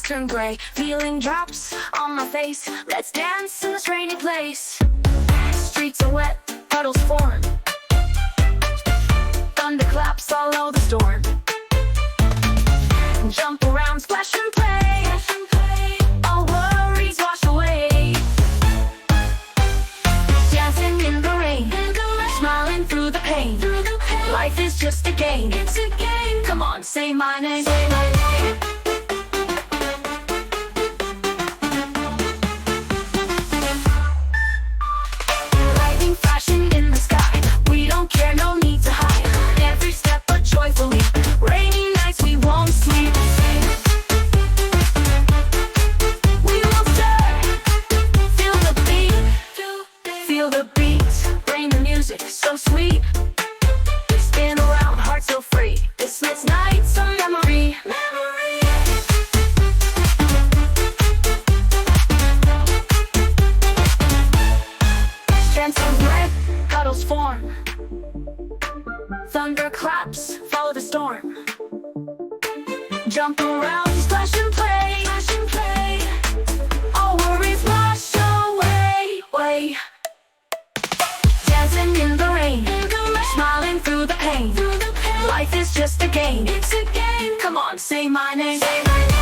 turn gray. Feeling drops on my face. Let's dance in this rainy place. Streets are wet, puddles form. Thunderclaps follow the storm. Jump around, splash and play. All worries wash away. Dancing in the rain, smiling through the pain. Life is just a game. It's a game. Come on, say my name. Say my name. Lightning flashing in the sky. We don't care, no need to hide. Every step a joyful leap. Rainy nights we won't sleep. We will stir. Feel the beat. Feel the beat. Bring the music so sweet. Spin around, heart so free. This night's a memory. Strands of red, puddles form. Thunderclaps follow the storm. Jump around, splash and play. All worries wash away. Dancing in the rain, smiling through the pain. Life is just a game. It's a game. Come on, say my name. Say my name.